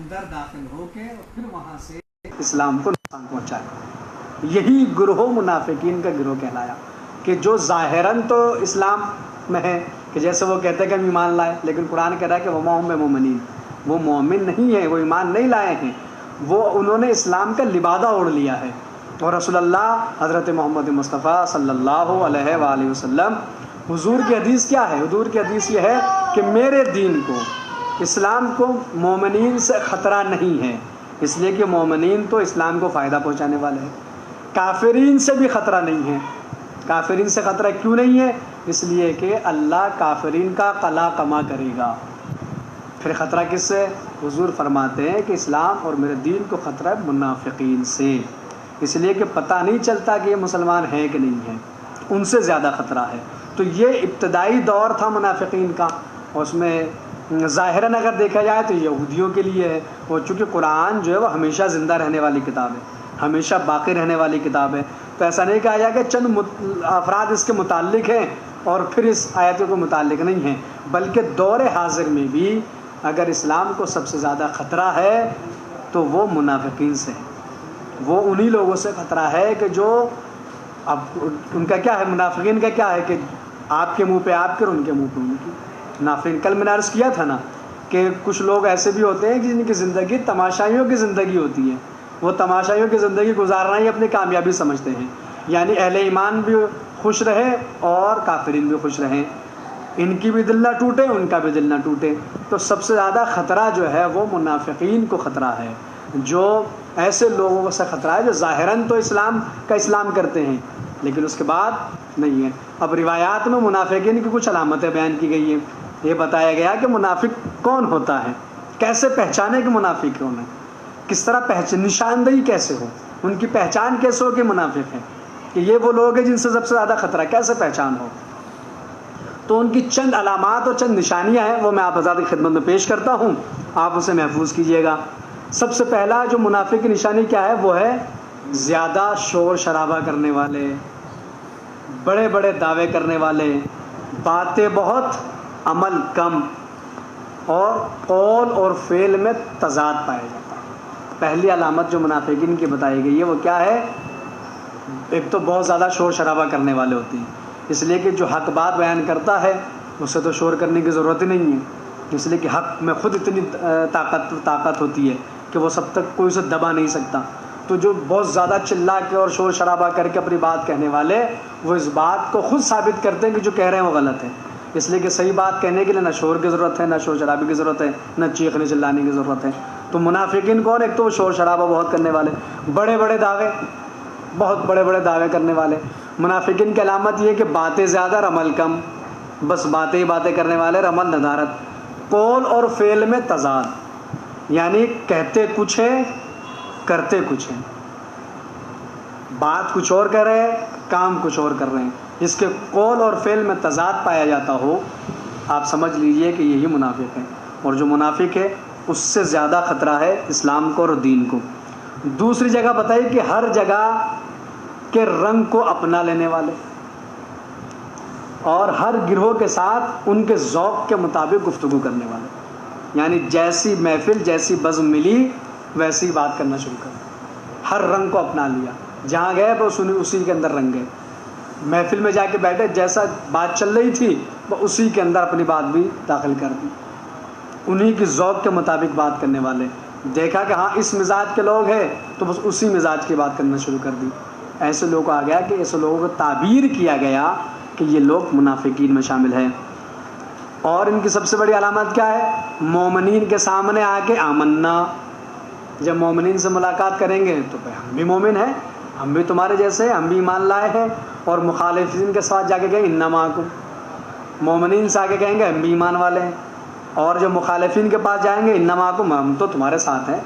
اندر داخل ہو کے اور پھر وہاں سے اسلام کو نقصان پہنچایا۔ یہی گروہ منافقین کا گروہ کہلایا کہ جو ظاہراً تو اسلام میں ہے، کہ جیسے وہ کہتے ہیں کہ ہم ایمان لائے، لیکن قرآن کہہ رہا ہے کہ وما ہم بمؤمنین، وہ مومن نہیں ہیں، وہ ایمان نہیں لائے ہیں، وہ انہوں نے اسلام کا لبادہ اوڑھ لیا ہے۔ اور رسول اللہ حضرت محمد مصطفیٰ صلی اللہ علیہ وآلہ وسلم، حضور کی حدیث کیا ہے؟ حضور کی حدیث یہ ہے کہ میرے دین کو، اسلام کو مومنین سے خطرہ نہیں ہے، اس لیے کہ مومنین تو اسلام کو فائدہ پہنچانے والے ہیں۔ کافرین سے بھی خطرہ نہیں ہے۔ کافرین سے خطرہ کیوں نہیں ہے؟ اس لیے کہ اللہ کافرین کا قلا کما کرے گا۔ پھر خطرہ کس سے؟ حضور فرماتے ہیں کہ اسلام اور میرے دین کو خطرہ ہے منافقین سے، اس لیے کہ پتہ نہیں چلتا کہ یہ مسلمان ہیں کہ نہیں ہیں، ان سے زیادہ خطرہ ہے۔ تو یہ ابتدائی دور تھا منافقین کا، اور اس میں ظاہراً اگر دیکھا جائے تو یہودیوں کے لیے ہے، اور چونکہ قرآن جو ہے وہ ہمیشہ زندہ رہنے والی کتاب ہے، ہمیشہ باقی رہنے والی کتاب ہے، تو ایسا نہیں کہا جائے کہ چند افراد اس کے متعلق ہیں اور پھر اس آیتوں کے متعلق نہیں ہیں، بلکہ دور حاضر میں بھی اگر اسلام کو سب سے زیادہ خطرہ ہے تو وہ منافقین سے ہے۔ وہ انہی لوگوں سے خطرہ ہے کہ جو اب ان کا کیا ہے، منافقین کا کیا ہے کہ آپ کے منہ پہ آپ کے اور ان کے منہ پہ ان کی منافقین۔ کل میں نے عرض کیا تھا نا کہ کچھ لوگ ایسے بھی ہوتے ہیں کہ جن کی زندگی تماشائیوں کی زندگی ہوتی ہے، وہ تماشائیوں کی زندگی گزارنا ہی اپنی کامیابی سمجھتے ہیں، یعنی اہل ایمان بھی خوش رہے اور کافرین بھی خوش رہیں، ان کی بھی دل نہ ٹوٹے ان کا بھی دل نہ ٹوٹے۔ تو سب سے زیادہ خطرہ جو ہے وہ منافقین کو خطرہ ہے، جو ایسے لوگوں سے خطرہ ہے جو ظاہراً تو اسلام کا اسلام کرتے ہیں لیکن اس کے بعد نہیں ہے۔ اب روایات میں منافقین کی کچھ علامتیں بیان کی گئی ہیں۔ یہ بتایا گیا کہ منافق کون ہوتا ہے، کیسے پہچانے کہ منافق کون ہے، کس طرح نشاندہی کیسے ہو، ان کی پہچان کیسے ہو کہ منافق ہے، کہ یہ وہ لوگ ہیں جن سے سب سے زیادہ خطرہ ہے، کیسے پہچان ہو۔ تو ان کی چند علامات اور چند نشانیاں ہیں، وہ میں آپ حضرات کی خدمت میں پیش کرتا ہوں، آپ اسے محفوظ کیجئے گا۔ سب سے پہلا جو منافق کی نشانی کیا ہے، وہ ہے زیادہ شور شرابہ کرنے والے، بڑے بڑے دعوے کرنے والے، باتیں بہت عمل کم، اور قول اور فعل میں تضاد پایا جاتا ہے۔ پہلی علامت جو منافقین کی بتائی گئی ہے وہ کیا ہے؟ ایک تو بہت زیادہ شور شرابہ کرنے والے ہوتے ہیں، اس لیے کہ جو حق بات بیان کرتا ہے اس سے تو شور کرنے کی ضرورت ہی نہیں ہے، اس لیے کہ حق میں خود اتنی طاقت ہوتی ہے کہ وہ سب تک کوئی اسے دبا نہیں سکتا۔ تو جو بہت زیادہ چلا کے اور شور شرابہ کر کے اپنی بات کہنے والے، وہ اس بات کو خود ثابت کرتے ہیں کہ جو کہہ رہے ہیں وہ غلط ہے، اس لیے کہ صحیح بات کہنے کے لیے نہ شور کی ضرورت ہے، نہ شور شرابے کی ضرورت ہے، نہ چیخنے چلانے کی ضرورت ہے۔ تو منافقین کون؟ ایک تو وہ شور شرابہ بہت کرنے والے، بڑے بڑے دعوے، بہت بڑے بڑے دعوے کرنے والے۔ منافقین کی علامت یہ ہے کہ باتیں زیادہ اور عمل کم، بس باتیں ہی باتیں کرنے والے، عمل ندارت۔ قول اور فعل میں تضاد، یعنی کہتے کچھ ہیں کرتے کچھ ہیں، بات کچھ اور کر رہے ہیں کام کچھ اور کر رہے ہیں، جس کے قول اور فعل میں تضاد پایا جاتا ہو، آپ سمجھ لیجئے کہ یہی منافق ہے۔ اور جو منافق ہے اس سے زیادہ خطرہ ہے اسلام کو اور دین کو۔ دوسری جگہ بتائی کہ ہر جگہ کے رنگ کو اپنا لینے والے، اور ہر گروہ کے ساتھ ان کے ذوق کے مطابق گفتگو کرنے والے، یعنی جیسی محفل جیسی بزم ملی ویسی بات کرنا شروع کر دیا، ہر رنگ کو اپنا لیا، جہاں گئے بس اسی کے اندر رنگ گئے، محفل میں جا کے بیٹھے جیسا بات چل رہی تھی وہ اسی کے اندر اپنی بات بھی داخل کر دی، انہی کی ذوق کے مطابق بات کرنے والے۔ دیکھا کہ ہاں اس مزاج کے لوگ ہیں تو بس اسی مزاج کی بات کرنا شروع کر دی۔ ایسے لوگ آ گیا کہ ایسے لوگوں کو تعبیر کیا گیا کہ یہ لوگ منافقین میں شامل ہیں۔ اور ان کی سب سے بڑی علامت کیا ہے؟ مومنین کے سامنے آ کے آمنا، جب مومنین سے ملاقات کریں گے تو ہم بھی مومن ہیں، ہم بھی تمہارے جیسے ہیں، ہم بھی ایمان لائے ہیں، اور مخالفین کے ساتھ جا کے کہیں انما معکم، مومنین سے آگے کہیں گے ہم بھی ایمان والے ہیں، اور جو مخالفین کے پاس جائیں گے انما معکم، ہم تو تمہارے ساتھ ہیں،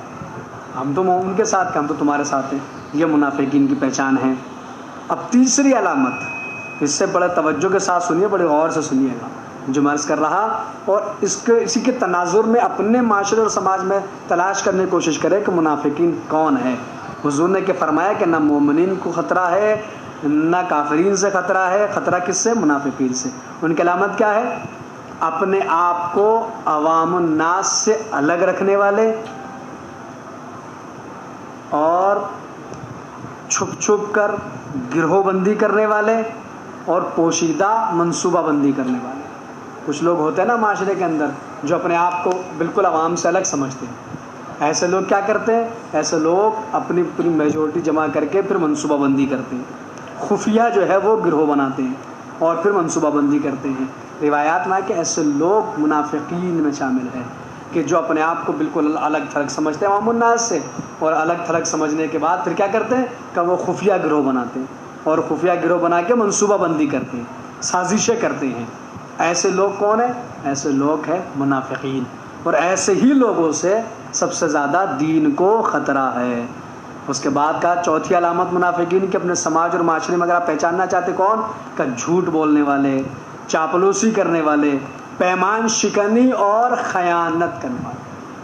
ہم تو ان کے ساتھ ہم تو تمہارے ساتھ ہیں۔ یہ منافقین کی پہچان ہے۔ اب تیسری علامت، اس سے بڑے توجہ کے ساتھ سنیے، بڑے غور سے سنیے گا جو میں عرض کر رہا، اور اسی کے تناظر میں اپنے معاشرے اور سماج میں تلاش کرنے کی کوشش کرے کہ منافقین کون ہے۔ حضور نے کہ فرمایا کہ نہ مومنین کو خطرہ ہے نہ کافرین سے خطرہ ہے، خطرہ کس سے؟ منافقین سے۔ ان کی علامت کیا ہے؟ اپنے آپ کو عوام الناس سے الگ رکھنے والے، اور چھپ چھپ کر گروہ بندی کرنے والے اور پوشیدہ منصوبہ بندی کرنے والے. کچھ لوگ ہوتے ہیں نا معاشرے کے اندر جو اپنے آپ کو بالکل عوام سے الگ سمجھتے ہیں. ایسے لوگ کیا کرتے ہیں؟ ایسے لوگ اپنی پوری میجورٹی جمع کر کے پھر منصوبہ بندی کرتے ہیں. خفیہ جو ہے وہ گروہ بناتے ہیں اور پھر منصوبہ بندی کرتے ہیں. روایات میں کہ ایسے لوگ منافقین میں شامل ہیں کہ جو اپنے آپ کو بالکل الگ تھلگ سمجھتے ہیں عوام الناس سے, اور الگ تھلگ سمجھنے کے بعد پھر کیا کرتے ہیں کہ وہ خفیہ گروہ بناتے ہیں اور خفیہ گروہ بنا کے منصوبہ بندی کرتے ہیں, سازشیں کرتے ہیں. ایسے لوگ کون ہیں؟ ایسے لوگ ہیں منافقین. اور ایسے ہی لوگوں سے سب سے زیادہ دین کو خطرہ ہے. اس کے بعد کا چوتھی علامت منافقین کہ اپنے سماج اور معاشرے میں اگر آپ پہچاننا چاہتے کون کہ جھوٹ بولنے والے, چاپلوسی کرنے والے, پیمان شکنی اور خیانت کرنے والے.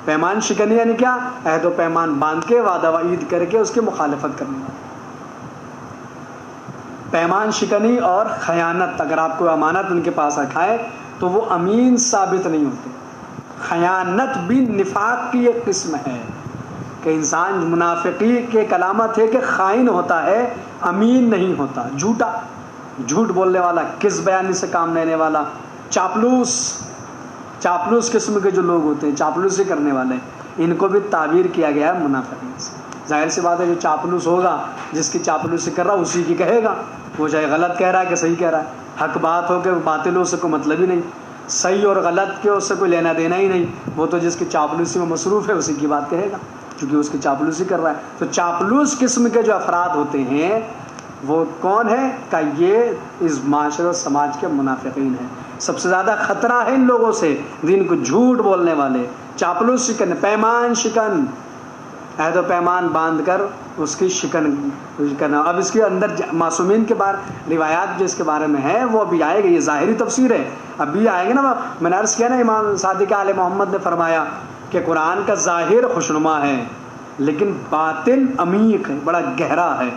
پیمان شکنی یعنی کیا؟ عہد و پیمان باندھ کے وعدہ وعید کر کے اس کی مخالفت کرنے والے. پیمان شکنی اور خیانت, اگر آپ کو امانت ان کے پاس رکھائے تو وہ امین ثابت نہیں ہوتے. خیانت بھی نفاق کی ایک قسم ہے کہ انسان منافقی کی ایک علامت ہے کہ خائن ہوتا ہے, امین نہیں ہوتا, جھوٹا, جھوٹ بولنے والا, کذب بیانی سے کام لینے والا, چاپلوس قسم کے جو لوگ ہوتے ہیں, چاپلوسی کرنے والے, ان کو بھی تعبیر کیا گیا ہے منافقین سے. ظاہر سی بات ہے جو چاپلوس ہوگا, جس کی چاپلوسی کر رہا اسی کی کہے گا, وہ چاہے غلط کہہ رہا ہے کہ صحیح کہہ رہا ہے. حق بات ہو کہ باطل ہو سے کوئی مطلب ہی نہیں, صحیح اور غلط کے اس سے کوئی لینا دینا ہی نہیں, وہ تو جس کی چاپلوسی میں مصروف ہے اسی کی بات کہے گا کیونکہ اس کی چاپلوسی کر رہا ہے. تو چاپلوس قسم کے جو افراد ہوتے ہیں وہ کون ہے کہ یہ اس معاشرے اور سماج کے منافقین ہیں. سب سے زیادہ خطرہ ہے ان لوگوں سے جن کو جھوٹ بولنے والے, چاپلوسی کرنے, پیمان شکن, عہد و پیمان باندھ کر اس کی شکن کرنا. اب اس کے اندر معصومین کے بارے روایات جو اس کے بارے میں ہے وہ ابھی آئے گا, یہ ظاہری تفسیر ہے, ابھی آئے گا نا. میں نے عرض کیا نا امام صادق آل محمد نے فرمایا کہ قرآن کا ظاہر خوشنما ہے لیکن باطن عمیق ہے, بڑا گہرا ہے,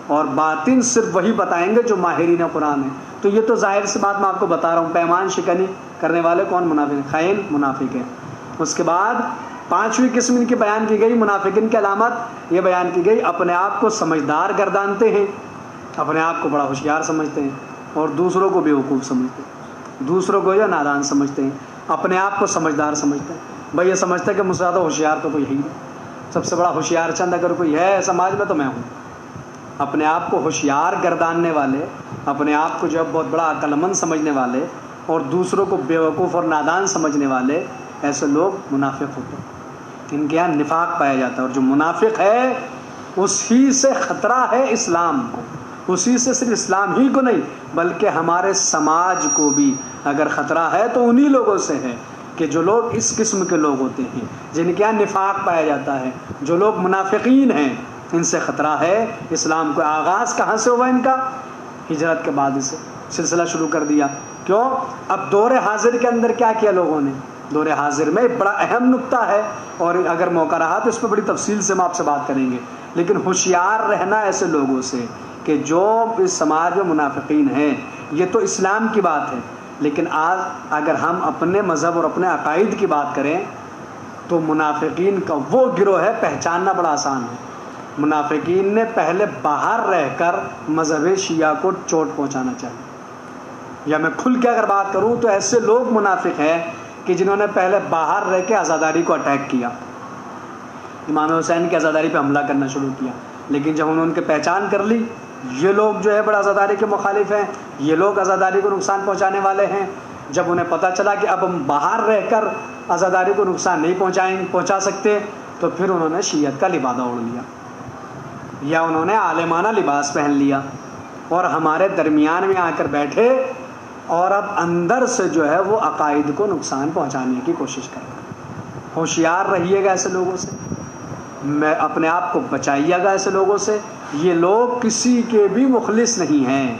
اور باطن صرف وہی بتائیں گے جو ماہرین قرآن ہیں. تو یہ تو ظاہر سی بات میں آپ کو بتا رہا ہوں. پیمان شکنی کرنے والے کون؟ منافق, خائن منافق ہے. اس کے بعد پانچویں قسم ان کی بیان کی گئی منافقین کی علامت یہ بیان کی گئی, اپنے آپ کو سمجھدار گردانتے ہیں, اپنے آپ کو بڑا ہوشیار سمجھتے ہیں اور دوسروں کو بیوقوف سمجھتے ہیں, دوسروں کو جو نادان سمجھتے ہیں, اپنے آپ کو سمجھدار سمجھتے ہیں. بھائی یہ سمجھتے ہیں کہ مجھ سے زیادہ ہوشیار تو کوئی ہے ہی نہیں, سب سے بڑا ہوشیار چند اگر کوئی ہے سماج میں تو میں ہوں. اپنے آپ کو ہوشیار گرداننے والے, اپنے آپ کو جو ہے بہت بڑا عقل مند سمجھنے والے اور دوسروں کو بیوقوف اور نادان سمجھنے والے, ایسے لوگ منافق ہوتے ہیں. ان کے یہاں نفاق پایا جاتا ہے, اور جو منافق ہے اسی سے خطرہ ہے اسلام کو, اسی سے صرف اسلام ہی کو نہیں بلکہ ہمارے سماج کو بھی اگر خطرہ ہے تو انہی لوگوں سے ہے کہ جو لوگ اس قسم کے لوگ ہوتے ہیں جن کے یہاں نفاق پایا جاتا ہے, جو لوگ منافقین ہیں, ان سے خطرہ ہے اسلام کو. آغاز کہاں سے ہوا ان کا؟ ہجرت کے بعد سے سلسلہ شروع کر دیا. کیوں؟ اب دور حاضر کے اندر کیا کیا لوگوں نے؟ دور حاضر میں بڑا اہم نقطہ ہے اور اگر موقع رہا تو اس پہ بڑی تفصیل سے ہم آپ سے بات کریں گے, لیکن ہوشیار رہنا ایسے لوگوں سے کہ جو اس سماج میں منافقین ہیں. یہ تو اسلام کی بات ہے, لیکن آج اگر ہم اپنے مذہب اور اپنے عقائد کی بات کریں تو منافقین کا وہ گروہ ہے پہچاننا بڑا آسان ہے. منافقین نے پہلے باہر رہ کر مذہب شیعہ کو چوٹ پہنچانا چاہیے. یا میں کھل کے اگر بات کروں تو ایسے لوگ منافق ہیں کہ جنہوں نے پہلے باہر رہ کے عزاداری کو اٹیک کیا, امام حسین کی عزاداری پہ حملہ کرنا شروع کیا, لیکن جب انہوں نے ان کی پہچان کر لی یہ لوگ جو ہے بڑا عزاداری کے مخالف ہیں, یہ لوگ عزاداری کو نقصان پہنچانے والے ہیں, جب انہیں پتہ چلا کہ اب ہم باہر رہ کر عزاداری کو نقصان نہیں پہنچا سکتے تو پھر انہوں نے شیعت کا لبادہ اوڑھ لیا یا انہوں نے عالمانہ لباس پہن لیا اور ہمارے درمیان میں آ کر بیٹھے اور اب اندر سے جو ہے وہ عقائد کو نقصان پہنچانے کی کوشش کر رہے ہیں. ہوشیار رہیے گا ایسے لوگوں سے, میں اپنے آپ کو بچائیے گا ایسے لوگوں سے. یہ لوگ کسی کے بھی مخلص نہیں ہیں,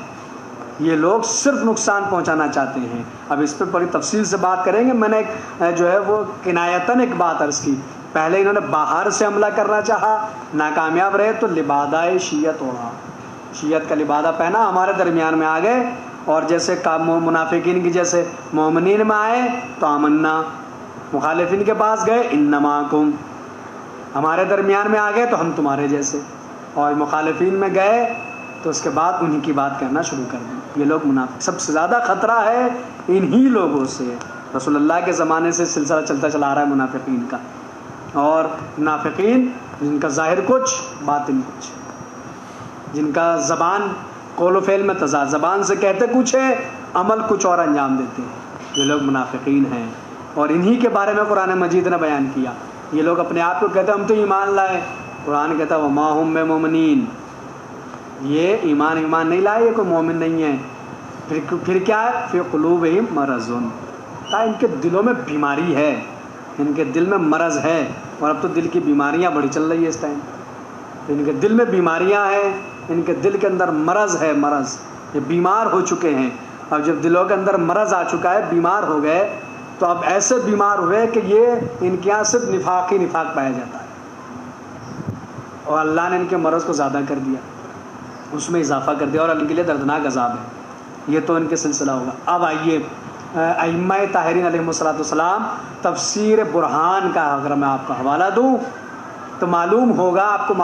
یہ لوگ صرف نقصان پہنچانا چاہتے ہیں. اب اس پہ بڑی تفصیل سے بات کریں گے. میں نے جو ہے وہ کنایتاً ایک بات عرض کی, پہلے انہوں نے باہر سے حملہ کرنا چاہا, ناکامیاب رہے تو لبادہ شیعت اوڑھا, شیعت کا لبادہ پہنا, ہمارے درمیان میں آ گئے اور جیسے منافقین کی جیسے مومنین میں آئے تو آمنا, مخالفین کے پاس گئے انما کم, ہمارے درمیان میں آ گئے تو ہم تمہارے جیسے، اور مخالفین میں گئے تو اس کے بعد انہی کی بات کرنا شروع کر دی۔ یہ لوگ منافق، سب سے زیادہ خطرہ ہے انہی لوگوں سے۔ رسول اللہ کے زمانے سے سلسلہ چلتا چلا آ رہا ہے منافقین کا، اور منافقین جن کا ظاہر کچھ باطن کچھ، جن کا زبان قول و فعل میں تضاد، زبان سے کہتے کچھ ہے عمل کچھ اور انجام دیتے ہیں، یہ لوگ منافقین ہیں۔ اور انہی کے بارے میں قرآن مجید نے بیان کیا۔ یہ لوگ اپنے آپ کو کہتے ہیں ہم تو ایمان لائے، قرآن کہتا ہے وما ہم بمؤمنین، یہ ایمان نہیں لائے، یہ کوئی مومن نہیں ہے۔ پھر کیا ہے؟ فی قلوبہم مرض، ان کے دلوں میں بیماری ہے، ان کے دل میں مرض ہے، اور اب تو دل کی بیماریاں بڑی چل رہی ہے اس ٹائم۔ ان کے دل میں بیماریاں ہیں، ان کے دل کے اندر مرض ہے، مرض، یہ بیمار ہو چکے ہیں۔ اب جب دلوں کے اندر مرض آ چکا ہے، بیمار ہو گئے، تو اب ایسے بیمار ہوئے کہ یہ ان کے یہاں صرف نفاق ہی نفاق پایا جاتا ہے، اور اللہ نے ان کے مرض کو زیادہ کر دیا، اس میں اضافہ کر دیا، اور ان کے لیے دردناک عذاب ہے۔ یہ تو ان کے سلسلہ ہوگا۔ اب آئیے ائمہ طاہرین علیہم السلام تفسیر برہان کا اگر میں آپ کو حوالہ دوں تو معلوم ہوگا آپ کو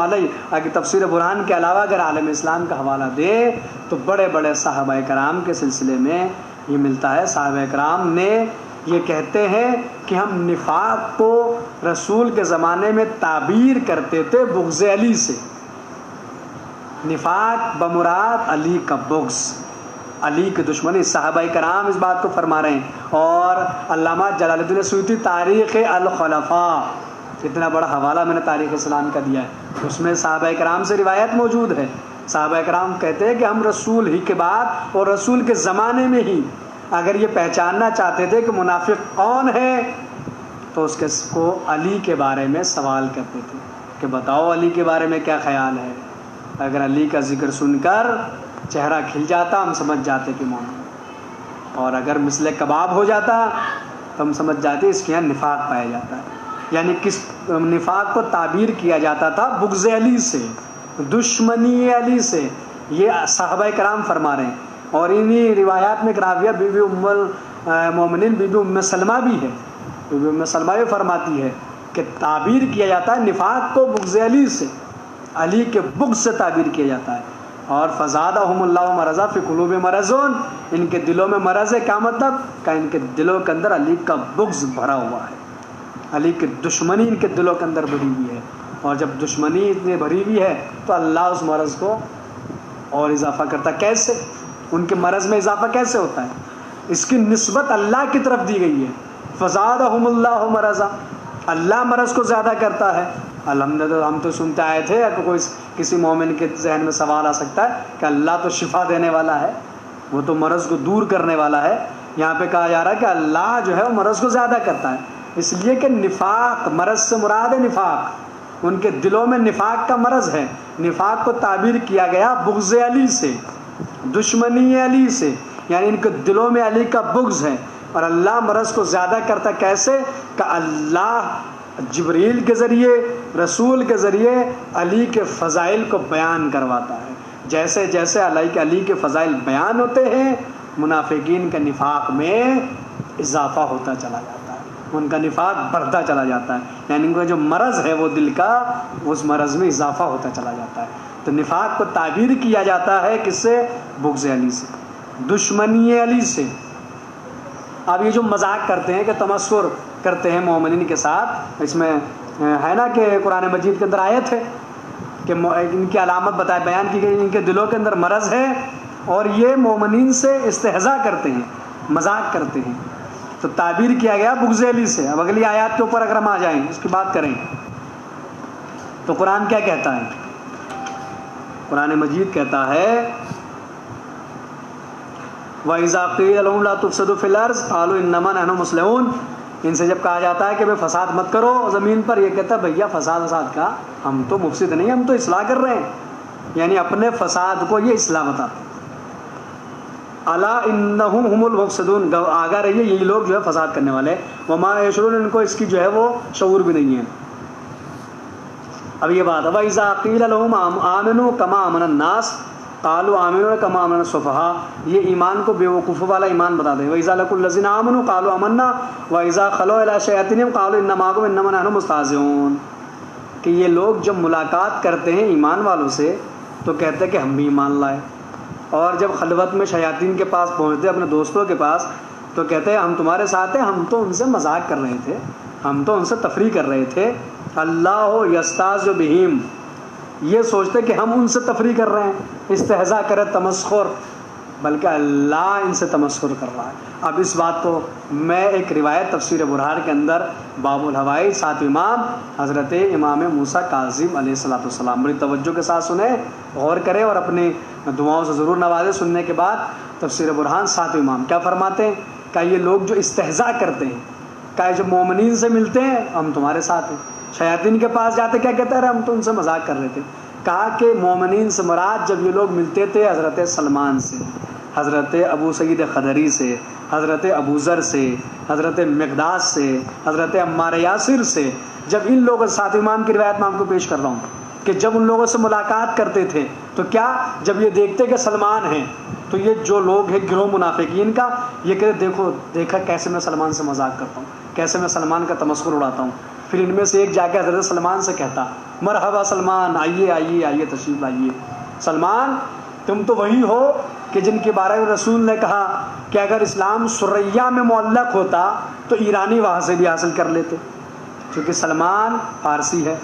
کہ تفسیر برہان کے علاوہ اگر عالم اسلام کا حوالہ دے تو بڑے بڑے صحابہ کرام کے سلسلے میں یہ ملتا ہے۔ صحابہ کرام نے یہ کہتے ہیں کہ ہم نفاق کو رسول کے زمانے میں تعبیر کرتے تھے بغض علی سے۔ نفاق بمراد علی کا بغض، علی کی دشمنی۔ صحابہ کرام اس بات کو فرما رہے ہیں، اور علامہ جلال الدین سیوطی تاریخ الخلفاء، اتنا بڑا حوالہ میں نے تاریخ اسلام کا دیا ہے، اس میں صحابہ کرام سے روایت موجود ہے۔ صحابہ کرام کہتے ہیں کہ ہم رسول ہی کے بعد اور رسول کے زمانے میں ہی اگر یہ پہچاننا چاہتے تھے کہ منافق کون ہے تو اس کو علی کے بارے میں سوال کرتے تھے کہ بتاؤ علی کے بارے میں کیا خیال ہے۔ اگر علی کا ذکر سن کر چہرہ کھل جاتا ہم سمجھ جاتے کہ مومن، اور اگر مثل کباب ہو جاتا تو ہم سمجھ جاتے اس کے یہاں نفاق پایا جاتا ہے۔ یعنی کس نفاق کو تعبیر کیا جاتا تھا؟ بغض علی سے، دشمنی علی سے۔ یہ صحابہ کرام فرما رہے ہیں، اور انہی روایات میں ایک راویہ بی بی ام المومنین بی بی ام سلمہ بھی ہے، بی بی ام سلمہ بھی فرماتی ہے کہ تعبیر کیا جاتا ہے نفاق کو بغض علی سے، علی کے بغض سے تعبیر کیا جاتا ہے۔ اور فزادہم اللہ مرضا فی قلوب مرض، ان کے دلوں میں مرض ہے۔ کیا مطلب؟ کہ ان کے دلوں کے اندر علی کا بغض بھرا ہوا ہے، علی کی دشمنی ان کے دلوں کے اندر بھری ہوئی ہے، اور جب دشمنی اتنی بھری ہوئی ہے تو اللہ اس مرض کو اور اضافہ کرتا ہے۔ کیسے؟ ان کے مرض میں اضافہ کیسے ہوتا ہے؟ اس کی نسبت اللہ کی طرف دی گئی ہے، فزادہم اللہ مرضا، اللہ مرض کو زیادہ کرتا ہے۔ الحمدللہ ہم تو سنتے آئے تھے کہ کوئی کسی مومن کے ذہن میں سوال آ سکتا ہے کہ اللہ تو شفا دینے والا ہے، وہ تو مرض کو دور کرنے والا ہے۔ یہاں پہ کہا جا رہا ہے کہ اللہ جو ہے وہ مرض کو زیادہ کرتا ہے، اس لیے کہ نفاق، مرض سے مراد ہے نفاق، ان کے دلوں میں نفاق کا مرض ہے۔ نفاق کو تعبیر کیا گیا بغض علی سے، دشمنی علی سے، یعنی ان کے دلوں میں علی کا بغض ہے، اور اللہ مرض کو زیادہ کرتا کیسے؟ کہ اللہ جبریل کے ذریعے، رسول کے ذریعے علی کے فضائل کو بیان کرواتا ہے۔ جیسے جیسے علی کے فضائل بیان ہوتے ہیں منافقین کے نفاق میں اضافہ ہوتا چلا جاتا ہے، ان کا نفاق بڑھتا چلا جاتا ہے، یعنی ان کا جو مرض ہے وہ دل کا، اس مرض میں اضافہ ہوتا چلا جاتا ہے۔ تو نفاق کو تعبیر کیا جاتا ہے کس سے؟ بغض علی سے، دشمنی علی سے۔ اب یہ جو مذاق کرتے ہیں کہ تمسخر کرتے ہیں مومنین کے ساتھ، اس میں ہے نا کہ قرآن مجید کے اندر آیت ہے کہ ان کی علامت بیان کی گئی، ان کے دلوں کے اندر مرض ہے اور یہ مومنین سے استہزاء کرتے ہیں، مذاق کرتے ہیں، تو تعبیر کیا گیا بغض علی سے۔ اب اگلی آیات کے اوپر اگر ہم آ جائیں، اس کی بات کریں تو قرآن کیا کہتا ہے؟ قرآن مجید کہتا ہے وَإِذَا قِيلَ لَهُمْ لَا تُفْسِدُوا فِي الْأَرْضِ قَالُوا إِنَّمَا نَحْنُ مُصْلِحُونَ، ان سے جب کہا جاتا ہے کہ بھئی فساد مت کرو زمین پر، یہ کہتا ہے بھیا فساد کا ہم تو مفسد نہیں، ہم تو اصلاح کر رہے ہیں، یعنی اپنے فساد کو یہ اصلاح بتاتے ہیں۔ الا انہم هم المفسدون، آگاہ رہیے یہی لوگ جو ہے فساد کرنے والے، وما یشعرون، ان کو اس کی جو ہے وہ شعور بھی نہیں ہے۔ اب یہ بات ہے وَإِذَا قِيلَ لَهُمْ آمِنُوا كَمَا آمَنَ النَّاسُ قَالُوا آمِنُوا كَمَا آمَنَ السُّفَهَاءُ، یہ ایمان کو بے وقوفوں والا ایمان بتا دیں۔ وَإِذَا لَقُوا الَّذِينَ آمَنُوا قَالُوا آمَنَّا وَإِذَا خَلَوْا إِلَىٰ شَيَاطِینِهِمْ قَالُوا إِنَّمَا مَعَكُمْ إِنَّمَا نَحْنُ مُسْتَهْزِئُونَ۔ کہ یہ لوگ جب ملاقات کرتے ہیں ایمان والوں سے تو کہتے ہیں کہ ہم بھی ایمان لائے، اور جب خلوت میں شیاطین کے پاس پہنچتے اپنے دوستوں کے پاس تو کہتے ہیں ہم تمہارے ساتھ ہیں، ہم تو ان سے مذاق کر رہے تھے، ہم تو ان سے تفریح کر رہے تھے۔ اللہ یستہزئ بہم، یہ سوچتے کہ ہم ان سے تفریح کر رہے ہیں، استہزاء کرے، تمسخر، بلکہ اللہ ان سے تمسخر کر رہا ہے۔ اب اس بات کو میں ایک روایت تفسیر برہان کے اندر باب الحوائج 7 امام حضرت امام موسیٰ کاظم علیہ السلام، بڑی توجہ کے ساتھ سنیں، غور کریں اور اپنی دعاؤں سے ضرور نوازیں۔ سننے کے بعد تفسیر برہان 7 امام کیا فرماتے ہیں کہ یہ لوگ جو استہزاء کرتے ہیں، کہ جو مومنین سے ملتے ہیں ہم تمہارے ساتھ ہیں، شیاطین کے پاس جاتے کیا کہتے ہیں، ہم تو ان سے مذاق کر رہے تھے۔ کہا کہ مومنین سے مراد جب یہ لوگ ملتے تھے حضرت سلمان سے، حضرت ابو سعید خدری سے، حضرت ابو ذر سے، حضرت مقداد سے، حضرت عمار یاسر سے، جب ان لوگوں 7 امام کی روایت میں آپ کو پیش کر رہا ہوں کہ جب ان لوگوں سے ملاقات کرتے تھے تو کیا، جب یہ دیکھتے کہ سلمان ہیں تو یہ جو لوگ ہیں گروہ منافقین کا، یہ کہتے دیکھا کیسے میں سلمان سے مذاق کرتا ہوں، کیسے میں سلمان کا تمسخر اڑاتا ہوں۔ پھر ان میں سے ایک جا کے حضرت سلمان سے کہتا مرحبا سلمان، آئیے آئیے آئیے، تشریف لائیے، سلمان تم تو وہی ہو کہ جن کے بارے میں رسول نے کہا کہ اگر اسلام سریا میں معلق ہوتا تو ایرانی وہاں سے بھی حاصل کر لیتے، کیونکہ سلمان فارسی ہے۔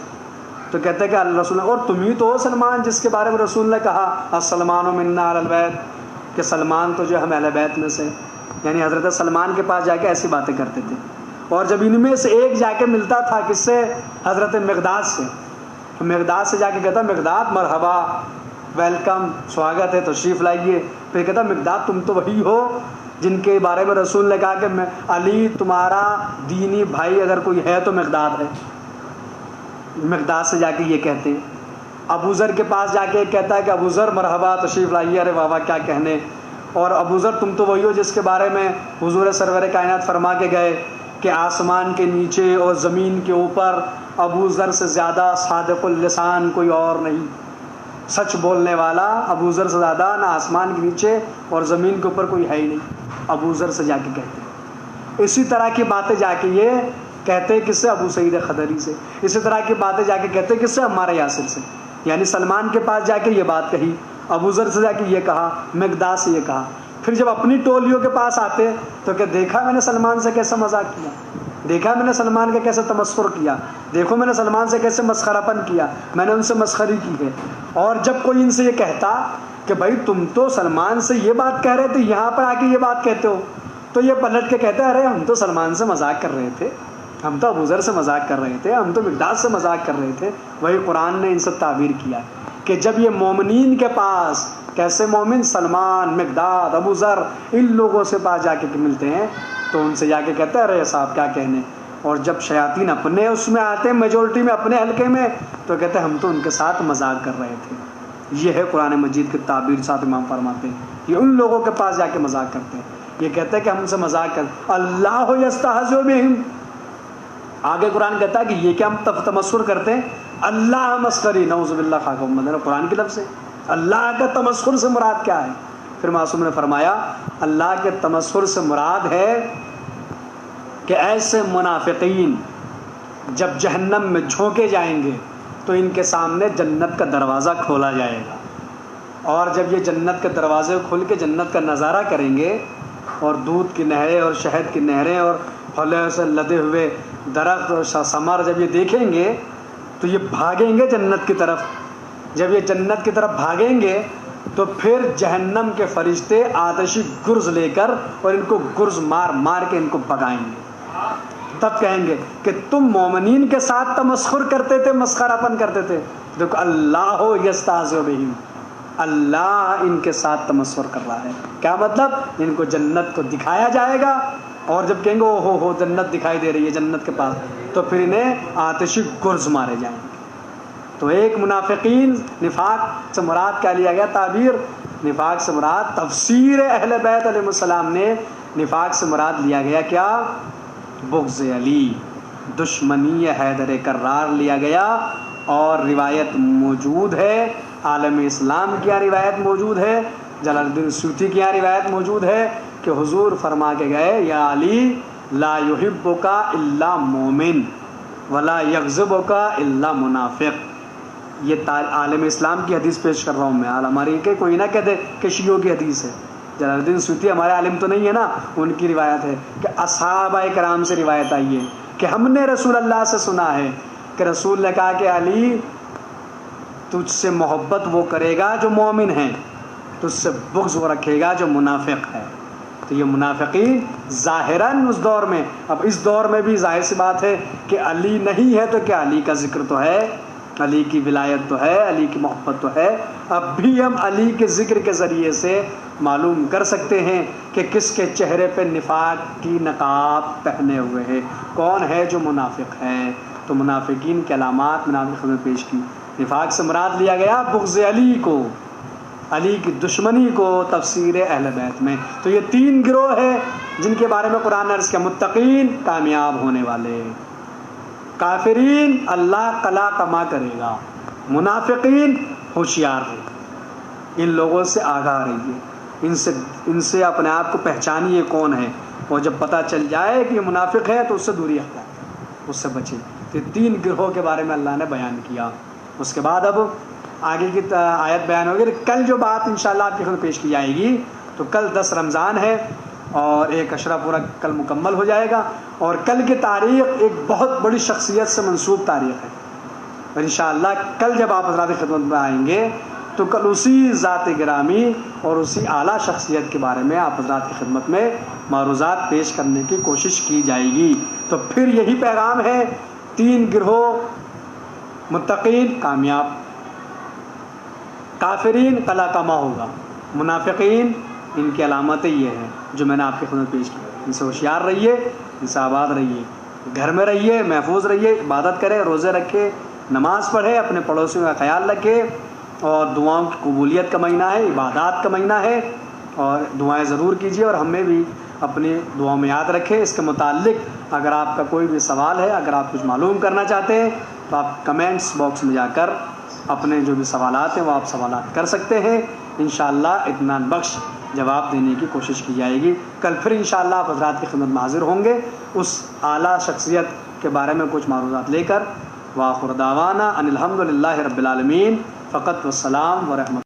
تو کہتے ہیں کہ اللہ رسول، اور تم ہی تو ہو سلمان جس کے بارے میں رسول نے کہا السلمان منا اہل البیت، کہ سلمان تو جو ہم اہل بیت میں سے، یعنی حضرت سلمان کے پاس جا کے ایسی باتیں کرتے تھے۔ اور جب ان میں سے ایک جا کے ملتا تھا کس سے، حضرت مقداد سے، تو مقداد سے جا کے کہتا مقداد مرحبا، ویلکم، سواگت ہے، تشریف لائیے۔ پھر کہتا مقداد تم تو وہی ہو جن کے بارے میں رسول نے کہا کہ علی تمہارا دینی بھائی اگر کوئی ہے تو مقداد ہے۔ مقداد سے جا کے یہ کہتے ہیں۔ ابو ذر کے پاس جا کے کہتا ہے کہ ابو ذر مرحبا، تشریف لائیے، ارے بابا کیا کہنے۔ اور ابو ذر تم تو وہی ہو جس کے بارے میں حضور سرور کائنات فرما کے گئے کہ آسمان کے نیچے اور زمین کے اوپر ابو ذر سے زیادہ صادق اللسان کوئی اور نہیں، سچ بولنے والا ابو ذر سے زیادہ نہ آسمان کے نیچے اور زمین کے اوپر کوئی ہے ہی نہیں، ابو ذر سے جا کے کہتے ہیں۔ اسی طرح کی باتیں جا کے یہ کہتے ہیں کس سے، ابو سعید خدری سے۔ اسی طرح کی باتیں جا کے کہتے ہیں کس سے، عمار یاسر سے، یعنی سلمان کے پاس جا کے یہ بات کہی، ابو ذر سے جا کے یہ کہا، مقداد سے یہ کہا۔ پھر جب اپنی ٹولیوں کے پاس آتے تو کہ دیکھا میں نے سلمان سے کیسا مذاق کیا، دیکھا میں نے سلمان کا کیسے تمسخر کیا، دیکھو میں نے سلمان سے کیسے مسخرہ پن کیا، میں نے ان سے مسخری کی ہے۔ اور جب کوئی ان سے یہ کہتا کہ بھائی تم تو سلمان سے یہ بات کہہ رہے تھے، یہاں پر آ کے یہ بات کہتے ہو، تو یہ پلٹ کے کہتے ہیں ارے ہم تو سلمان سے مذاق کر رہے تھے، ہم تو ابو ذر سے مذاق کر رہے تھے، ہم تو مقداد سے مذاق کر رہے تھے۔ وہی قرآن نے ان سے تعبیر کیا کہ جب یہ مومنین کے پاس، کیسے مومن، سلمان، مقداد، ابو ذر، ان لوگوں سے پاس جا کے ملتے ہیں تو ان سے جا کے کہتے ہیں ارے صاحب کیا کہنے۔ اور جب شیاطین اپنے اس میں آتے ہیں، میجورٹی میں، اپنے حلقے میں، تو کہتے ہیں ہم تو ان کے ساتھ مذاق کر رہے تھے۔ یہ ہے قرآن مجید کی تعبیر، 7 امام فرماتے ہیں یہ ان لوگوں کے پاس جا کے مذاق کرتے ہیں، یہ کہتے ہیں کہ ہم سے مذاق کر، اللہ یستہزئ بہم۔ آگے قرآن کہتا ہے کہ یہ کیا ہم تمسخر کرتے ہیں، اللہ مسخری، نعوذ باللہ، خاک مدن، قرآن کی لفظ ہے۔ اللہ کے تمسخر سے مراد کیا ہے؟ پھر معصوم نے فرمایا اللہ کے تمسخر سے مراد ہے کہ ایسے منافقین جب جہنم میں جھونکے جائیں گے تو ان کے سامنے جنت کا دروازہ کھولا جائے گا، اور جب یہ جنت کے دروازے کھول کے جنت کا نظارہ کریں گے اور دودھ کی نہریں اور شہد کی نہریں اور پھلوں سے لدے ہوئے درخت اور ثمر جب یہ دیکھیں گے تو یہ بھاگیں گے جنت کی طرف۔ جب یہ جنت کی طرف بھاگیں گے تو پھر جہنم کے فرشتے آتشی گرز لے کر اور ان کو گرز مار مار کے ان کو بھگائیں گے۔ تب کہیں گے کہ تم مومنین کے ساتھ تمسخر کرتے تھے، مسخرہ پن کرتے تھے، دیکھو اللہ یستہزئ بہم، اللہ ان کے ساتھ تمسخر کر رہا ہے۔ کیا مطلب؟ ان کو جنت کو دکھایا جائے گا، اور جب کہیں گے او ہو جنت دکھائی دے رہی ہے جنت کے پاس، تو پھر انہیں آتشی گرز مارے جائیں گے۔ تو ایک منافقین، نفاق سے مراد کیا لیا گیا تعبیر؟ نفاق سے مراد تفسیر اہل بیت علیہ السلام نے نفاق سے مراد لیا گیا کیا؟ بغض علی، دشمنی حیدر کرار لیا گیا۔ اور روایت موجود ہے، عالم اسلام کی یہاں روایت موجود ہے، جلال الدین سیوطی کی یہاں روایت موجود ہے کہ حضور فرما کے گئے یا علی لا یحبک الا مومن، ولا یغضبک الا منافق. یہ عالم اسلام کی حدیث پیش کر رہا ہوں میں. ہماری کہ کوئی نہ کہتے کہ شیعوں کی حدیث ہے. جلال الدین سیوطی ہمارے عالم تو نہیں ہے نا, ان کی روایت ہے کہ اصحابہ کرام سے روایت آئی ہے کہ ہم نے رسول اللہ سے سنا ہے کہ رسول نے کہا کہ علی تجھ سے محبت وہ کرے گا جو مومن ہے, تجھ سے بغض وہ رکھے گا جو منافق ہے. تو یہ منافقین ظاہراً اس دور میں, اب اس دور میں بھی ظاہر سی بات ہے کہ علی نہیں ہے تو کیا علی کا ذکر تو ہے, علی کی ولایت تو ہے, علی کی محبت تو ہے. اب بھی ہم علی کے ذکر کے ذریعے سے معلوم کر سکتے ہیں کہ کس کے چہرے پہ نفاق کی نقاب پہنے ہوئے ہے, کون ہے جو منافق ہے. تو منافقین کے علامات منافق میں پیش کی. نفاق سے مراد لیا گیا بغض علی کو, علی کی دشمنی کو تفسیر اہل بیت میں. تو یہ 3 گروہ ہیں جن کے بارے میں قرآن نے عرض کیا, متقین کامیاب ہونے والے, کافرین اللہ قلا کما کرے گا, منافقین ہوشیار رہے. ان لوگوں سے آگاہ رہیے, ان سے اپنے آپ کو پہچانیے کون ہے, اور جب پتہ چل جائے کہ یہ منافق ہے تو اس سے دوری اختیار کریں, اس سے بچیں. تو 3 گروہ کے بارے میں اللہ نے بیان کیا. اس کے بعد اب آگے کی آیت بیان ہوگی. کل جو بات انشاءاللہ آپ کی خدمت پیش کی جائے گی, تو کل 10 رمضان ہے اور 1 عشرہ پورا کل مکمل ہو جائے گا, اور کل کی تاریخ ایک بہت بڑی شخصیت سے منسوب تاریخ ہے. اور انشاءاللہ کل جب آپ حضرات کی خدمت میں آئیں گے تو کل اسی ذات گرامی اور اسی اعلیٰ شخصیت کے بارے میں آپ حضرات کی خدمت میں معروضات پیش کرنے کی کوشش کی جائے گی. تو پھر یہی پیغام ہے, 3 گروہ, متقین کامیاب, کافرین قلا کما ہوگا, منافقین ان کی علامتیں یہ ہیں جو میں نے آپ کی خدمت پیش کی. ان سے ہوشیار رہیے, ان سے آباد رہیے, گھر میں رہیے, محفوظ رہیے, عبادت کریں, روزے رکھے, نماز پڑھے, اپنے پڑوسیوں کا خیال رکھے. اور دعاؤں کی قبولیت کا مہینہ ہے, عبادات کا مہینہ ہے, اور دعائیں ضرور کیجیے, اور ہمیں بھی اپنی دعاؤں میں یاد رکھیں. اس کے متعلق اگر آپ کا کوئی بھی سوال ہے, اگر آپ کچھ معلوم کرنا چاہتے ہیں تو آپ کمنٹس باکس میں جا کر اپنے جو بھی سوالات ہیں وہ آپ سوالات کر سکتے ہیں. انشاءاللہ اطمینان بخش جواب دینے کی کوشش کی جائے گی. کل پھر انشاءاللہ آپ حضرات کی خدمت میں حاضر ہوں گے اس اعلیٰ شخصیت کے بارے میں کچھ معروضات لے کر. وآخر دعوانا ان الحمد للہ رب العالمین. فقط والسلام ورحمۃ